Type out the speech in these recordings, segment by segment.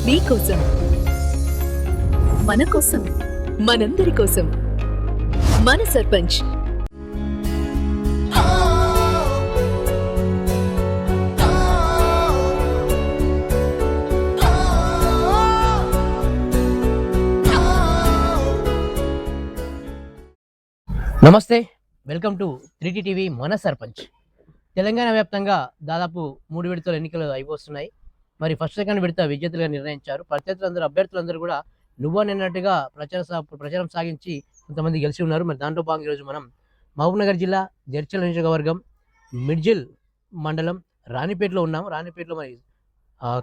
మీకోసం, మన కోసం, మనందరి కోసం, మన సర్పంచ్. నమస్తే, వెల్కమ్ టు 3T టీవీ మన సర్పంచ్. తెలంగాణ వ్యాప్తంగా దాదాపు 3 విడతల ఎన్నికలు అయిపోతున్నాయి. మరి ఫస్ట్ సెకండ్ విడత విజేతలుగా నిర్ణయించారు. అభ్యర్థులందరూ కూడా నువ్వనన్నట్టుగా ప్రచారం సాగించి కొంతమంది గెలిచి ఉన్నారు. మరి దాంట్లో భాగంగా ఈరోజు మనం మహబూబ్నగర్ జిల్లా జడ్చల్ నియోజకవర్గం మిడ్జిల్ మండలం రాణిపేటలో ఉన్నాము. రాణిపేటలో మరి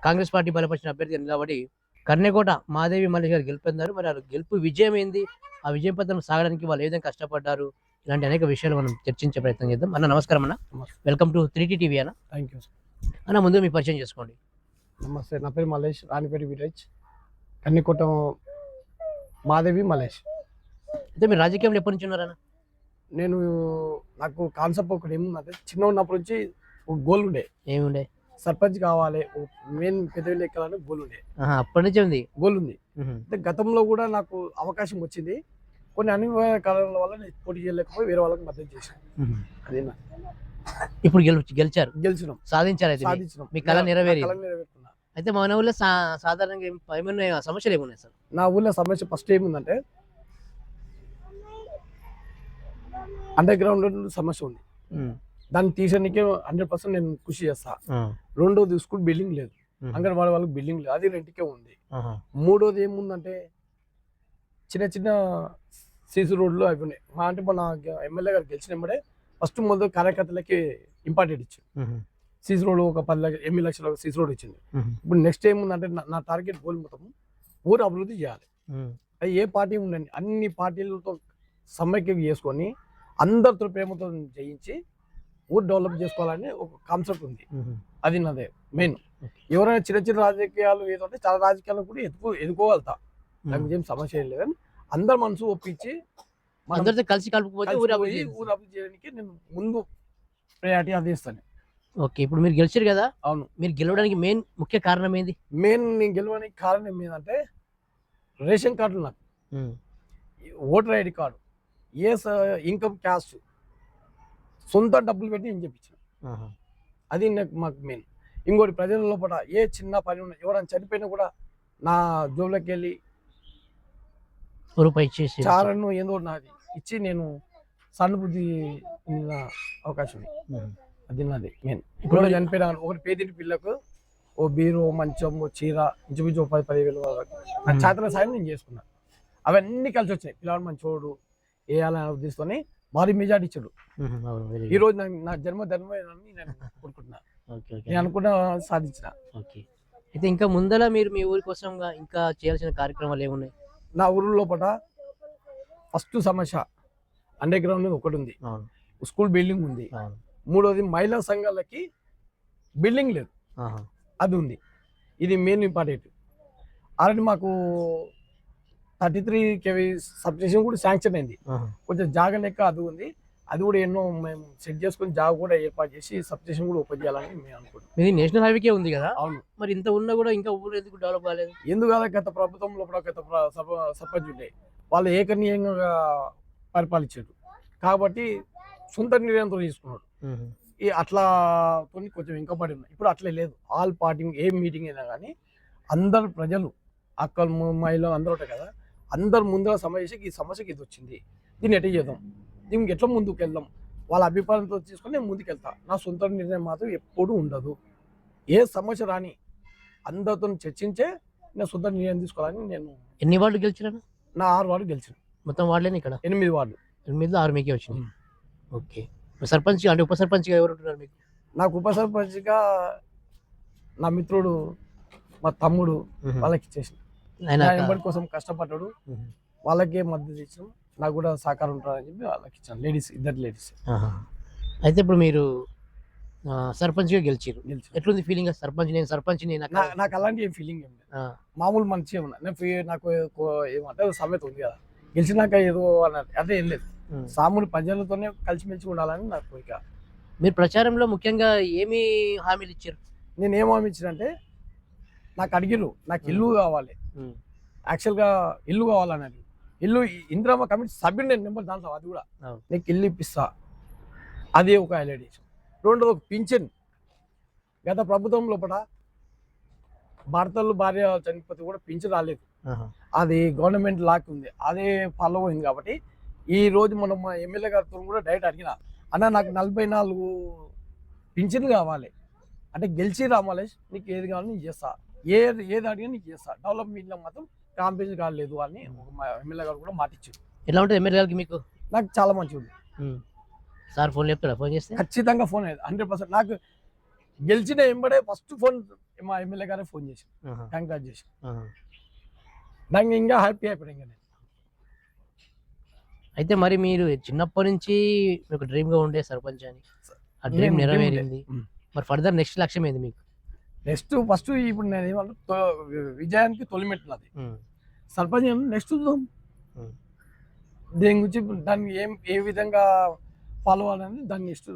కాంగ్రెస్ పార్టీ బలపరిచిన అభ్యర్థిగా నిలబడి కర్ణెకోట మాదేవి మల్లేష్ గారు గెలుపొందారు. మరి ఆ గెలుపు విజయం ఏంది, ఆ విజయం పత్రం సాగడానికి వాళ్ళు ఏ విధంగా కష్టపడ్డారు, ఇలాంటి అనేక విషయాలు మనం చర్చించే ప్రయత్నం చేద్దాం. అన్న నమస్కారం అన్న, వెల్కమ్ టు 3T టీవీ అన్న. థ్యాంక్ యూ అన్న, ముందు మీ పరిచయం చేసుకోండి. నమస్తే, నా పేరు మల్లేష్, రాణిపేట విలేజ్, కన్నికోట మాదేవి మల్లేష్. అయితే మీరు రాజకీయంలో ఎప్పటి నుంచి ఉన్నారన్న? నాకు కాన్సెప్ట్ ఒకటి ఏముందంటే, చిన్న ఉన్నప్పటి నుంచి ఒక గోల్ ఉండే. ఏముండే? సర్పంచ్ కావాలి, మెయిన్ పెద్దవిల్లు ఎక్కాలని గోల్ ఉండే. అప్పటి నుంచే ఉంది గోల్ ఉంది. అంటే గతంలో కూడా నాకు అవకాశం వచ్చింది, కొన్ని అనివార్య కారణాల వల్ల నేను పోటీ చేయలేకపోయి వేరే వాళ్ళకి మద్దతు చేశాను. అదే ఇప్పుడు గెలిచారు, గెలిచినాం, సాధించారు. మీ కళ నెరవేరుతున్నా. అయితే మన ఊళ్ళో సాధారణంగా ఏమైనా సమస్యలు ఏమున్నాయి సార్? నా ఊళ్ళో సమస్య ఫస్ట్ ఏముందంటే, అండర్ గ్రౌండ్ సమస్య ఉంది. దాన్ని తీసేందుకే 100% నేను కృషి చేస్తా. రెండోది స్కూల్ బిల్డింగ్ లేదు, అంగన్వాడీ వాళ్ళకి బిల్డింగ్ లేదు, అది రెంట్కే ఉంది. మూడోది ఏముందంటే, చిన్న చిన్న సీసీ రోడ్లు అవి ఉన్నాయి. అంటే మన ఎమ్మెల్యే గారు గెలిచినప్పుడే ఫస్ట్ మొదలు కార్యకర్తలకి ఇంపార్టెంట్ ఇచ్చింది. సీసీ రోడ్ ఒక 8 లక్షల సీసీ రోడ్ ఇచ్చింది. ఇప్పుడు నెక్స్ట్ ఏముందంటే, నా టార్గెట్ గోల్ మొత్తం ఊరు అభివృద్ధి చేయాలి. అది ఏ పార్టీ ఉండండి, అన్ని పార్టీలతో సమైక్యం చేసుకొని అందరితో ప్రేమతో జయించి ఊరు డెవలప్ చేసుకోవాలని ఒక కాన్సెప్ట్ ఉంది. అది నాదే మెయిన్. ఎవరైనా చిన్న చిన్న రాజకీయాలు ఏదో అంటే చాలా రాజకీయాలు కూడా ఎదుకోగలుగుతా, నాకు ఏం సమస్య ఏం లేదని అందరు మనసు ఒప్పించి అందరితో కలిసి కలుపుకోవచ్చు ఊరు అభివృద్ధి చేయడానికి నేను ముందు ప్రయారిటీ అది ఇస్తాను. ఓకే, ఇప్పుడు మీరు గెలిచారు కదా. అవును. మీరు గెలవడానికి ముఖ్య కారణం ఏంది? నేను గెలవడానికి కారణం ఏంటంటే, రేషన్ కార్డులు, నాకు voter ID card, income caste, సొంత డబ్బులు పెట్టి నేను చెప్పించిన. అది మాకు మెయిన్. ఇంకోటి, ప్రజల లోపల ఏ చిన్న పని ఉన్నా, ఎవరైనా చనిపోయినా కూడా నా జోబులోకి వెళ్ళి రూపాయి ఇచ్చేసి చాలను ఏదో నాది ఇచ్చి నేను సానుభూతి అవకాశం. అది నాది మెయిన్. ఇప్పుడు చనిపోయినా ఒకటి పేదింటి పిల్లకు ఓ బీరు, మంచం, ఓ చీర, ఇంచుమించు 10,000 వరకు నా చేతన సాయం నేను చేసుకున్నాను. అవన్నీ కలిసి వచ్చాయి. పిల్లవాడు మంచోడు వేయాలని ఉద్దేశంతోనే భారీ మెజార్టీ ఇచ్చాడు. ఈ రోజు నా ధర్మని నేను కోరుకుంటున్నా. నేను అనుకున్న సాధించిన. అయితే ఇంకా ముందర మీరు మీ ఊరి కోసం ఇంకా చేయాల్సిన కార్యక్రమాలు ఏమున్నాయి? నా ఊరు లోపల ఫస్ట్ సమస్య అండర్ గ్రౌండ్ ఒకటి ఉంది, స్కూల్ బిల్డింగ్ ఉంది. మూడోది మహిళా సంఘాలకి బిల్డింగ్ లేదు, అది ఉంది. ఇది మెయిన్ ఇంపార్టెంట్. ఆల్రెడీ మాకు 33 kV సబ్స్టేషన్ కూడా శాంక్షన్ అయింది. కొంచెం జాగా లెక్క అది ఉంది. అది కూడా ఎన్నో మేము సెట్ చేసుకుని జాగా కూడా ఏర్పాటు చేసి సబ్స్టేషన్ కూడా ఓపెన్ చేయాలని మేము అనుకుంటున్నాం. ఇది నేషనల్ హైవేకే ఉంది కదా. అవును. మరి ఇంత ఉన్నా కూడా ఇంకా ఊరు ఎందుకు డెవలప్ కాలేదు? ఎందుకు గత ప్రభుత్వం లోపల సర్పంచ్ ఉండే వాళ్ళు ఏకనీయంగా పరిపాలించారు కాబట్టి సొంత నిర్ణయంతో తీసుకున్నాడు. అట్లా కొంచెం ఇంకా పడి ఉన్నాయి. ఇప్పుడు అట్లే లేదు. ఆల్ పార్టీ ఏ మీటింగ్ అయినా కానీ అందరు ప్రజలు, అక్కలు, మహిళలు అందరూ ఉంటాయి కదా, అందరు ముందర సమస్యకి ఈ సమస్యకి ఇది వచ్చింది, దీన్ని ఎట్లా చేద్దాం, దీనికి ఎట్లా ముందుకు వెళ్దాం, వాళ్ళ అభిప్రాయంతో తీసుకొని నేను ముందుకు వెళ్తా. నా సొంత నిర్ణయం మాత్రం ఎప్పుడూ ఉండదు. ఏ సమస్య రాని అందరితో చర్చించే నేను సొంత నిర్ణయం తీసుకోవాలని. నేను ఎన్ని వార్డు గెలిచినాను? నా 6 వార్డు గెలిచిన. మొత్తం వార్డులేని ఇక్కడ 8 వార్డు. 8లో 6 మీకే వచ్చింది. ఓకే, సర్పంచ్ అంటే ఉప సర్పంచ్గా ఎవరు ఉంటున్నారు మీకు? నాకు ఉప సర్పంచ్గా నా మిత్రుడు, మా తమ్ముడు వాళ్ళకి ఇచ్చేసిన. ఆయన ఎంబడి కోసం కష్టపడ్డాడు, వాళ్ళకే మద్దతు ఇచ్చాం. నాకు కూడా సహకారం ఉంటారని చెప్పి వాళ్ళకి ఇచ్చాను. ఇద్దరు లేడీస్. అయితే ఇప్పుడు మీరు సర్పంచ్గా గెలిచారు, ఎట్లుంది ఫీలింగ్? సర్పంచ్ నాకు అలాంటి ఏం ఫీలింగ్ ఏం లేదు, మామూలు మంచిగా ఉన్నా. నాకు ఏమంటే సమేత ఉంది కదా, గెలిచినాక ఏదో అన్నట్టు అదే ఏం లేదు. సాములు ప్రజలతోనే కలిసిమెలిసి ఉండాలని నాకు కోరిక. మీరు ప్రచారంలో ముఖ్యంగా ఏమి హామీలు ఇచ్చారు? నేను ఏం హామీ ఇచ్చానంటే, నాకు అడిగిరు నాకు ఇల్లు కావాలి, ఉమ్, యాక్చువల్గా ఇల్లు కావాలన్నది. ఇల్లు ఇందిరమ్మ కమిటీ సభ్యుడు నేను నెంబర్ దాంట్లో, అది కూడా అవును. నీకు ఇల్లు ఇప్పిస్తా, అదే ఒక హైలైట్ చేసాం. రెండోది ఒక పింఛన్. గత ప్రభుత్వం లోపల భర్తలు భార్య చనిపోతే కూడా పింఛన్ రాలేదు, ఆహా, అది గవర్నమెంట్ లాక్ ఉంది, అదే ఫాలో అయింది. కాబట్టి ఈ రోజు మనం మా ఎమ్మెల్యే గారితో కూడా డైరెక్ట్ అడిగిన, అన్న నాకు 44 పింఛన్లు కావాలి అంటే గెలిచి రామాలేష్ నీకు ఏది కావాలో నీకు చేస్తా, ఏది అడిగినా నీకు చేస్తా, డెవలప్మెంట్లో మాత్రం కాంపిటీషన్ కాలేదు అని మా ఎమ్మెల్యే గారు కూడా మాటిచ్చారు. ఎట్లా ఉంటుంది ఎమ్మెల్యే గారికి మీకు? నాకు చాలా మంచిగా ఉంది. సార్ ఫోన్ చెప్తాడా? ఫోన్ చేస్తే ఖచ్చితంగా ఫోన్ అయ్యేది 100%. నాకు గెలిచిన ఎంబడే ఫస్ట్ ఫోన్ మా ఎమ్మెల్యే గారే ఫోన్ చేసి ఆహా, కంగ్రాట్ చేసి, ఆహా. దానికి ఇంకా హ్యాపీ అయిపోయాను. ఇంకా నేను అయితే మరి మీరు చిన్నప్పటి నుంచి మీకు డ్రీమ్ గా ఉండే సర్పంచ్ అని, ఆ డ్రీమ్ నేను నెరవేరింది. ఉమ్. మరి ఫర్దర్ నెక్స్ట్ లక్ష్యం ఏంది మీకు? నెక్స్ట్ ఫస్ట్ ఇప్పుడు నేను ఏమంటే విజయానికి తొలిమెట్టు నాది ఉమ్, సర్పంచ్. నెక్స్ట్ చూద్దాం ఉమ్. దేని గురించి, దాన్ని ఏ విధంగా ఫాలో అవ్వాలని దాన్ని నెక్స్ట్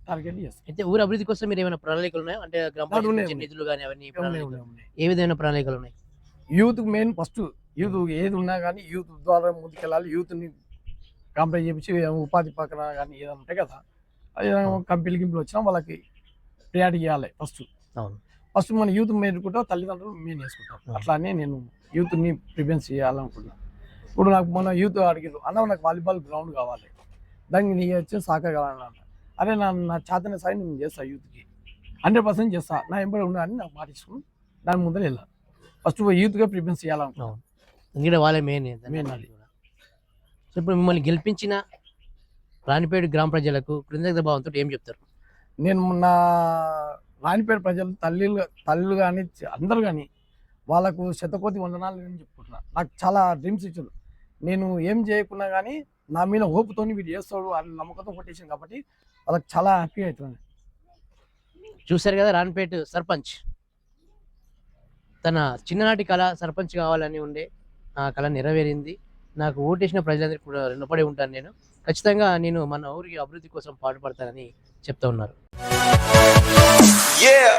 టార్గెట్ చేస్తాం. అయితే ఊరు అభివృద్ధి కోసం మీరు ఏమైనా ప్రణాళికలు ఉన్నాయా? అంటే గ్రామ పంచాయతీ ఉన్నాయి, నుంచి ఉన్నాయి. నిధులు కానీ అవన్నీ ఉన్నాయి, ప్రణాళికలు? ఉన్నాయి. ఏ విధమైన ప్రణాళికలు ఉన్నాయి? యూత్ మెయిన్ ఫస్ట్, యూత్ ఏది ఉన్నా కానీ యూత్ ద్వారా ముందుకెళ్ళాలి. యూత్ని కాంప్రమైజ్ చేపించి ఉపాధి పక్కన కానీ ఏదైనా ఉంటాయి కదా, అది కంపెనీలు గింపులు వచ్చినా వాళ్ళకి ప్రియారిటీ ఇవ్వాలి ఫస్ట్. అవును. ఫస్ట్ మన యూత్ మేలుకుంటాం, తల్లిదండ్రులు మేము చేసుకుంటాం. అట్లానే నేను యూత్ని ప్రిఫరెన్స్ చేయాలనుకుంటున్నాను. ఇప్పుడు నాకు మన యూత్ అడిగారు, అన్న నాకు వాలీబాల్ గ్రౌండ్ కావాలి, దానికి నీ వచ్చి సహకరించాలన్న. అరే నా చేతనే సాయి నేను చేస్తా, యూత్కి 100% చేస్తా, నా ఎంబడి ఉన్నా అని నాకు మాటించుకుని దాని ముందర వెళ్ళాలి. ఫస్ట్ యూత్గా ప్రిఫరెన్స్ చేయాలనుకుంటున్నాను. అవును. ఎందుకంటే వాళ్ళే మెయిన్. మెయిన్ అది. సో ఇప్పుడు మిమ్మల్ని గెలిపించిన రాణిపేట గ్రామ ప్రజలకు కృతజ్ఞత భావంతో ఏం చెప్తారు? నేను నా రాణిపేట ప్రజలు తల్లులు కానీ అందరూ కానీ వాళ్ళకు శతకోటి వందనాలు నేను చెప్పుకుంటున్నా. నాకు చాలా డ్రీమ్స్ ఇచ్చారు. నేను ఏం చేయకున్నా కానీ నా మీద హోప్తో వీడు చేస్తాడు అని నమ్మకంతో కొట్టేసాను కాబట్టి వాళ్ళకి చాలా హ్యాపీ అవుతున్నాను. చూశారు కదా, రాణిపేట సర్పంచ్ తన చిన్ననాటి కళ సర్పంచ్ కావాలని ఉండే ఆ కళ నెరవేరింది. నాకు ఓటేసిన ప్రజలందరికీ కూడా రుణపడి ఉంటాను. నేను ఖచ్చితంగా నేను మన ఊరికి అభివృద్ధి కోసం పాటుపడతానని చెప్తా ఉన్నారు. Yeah.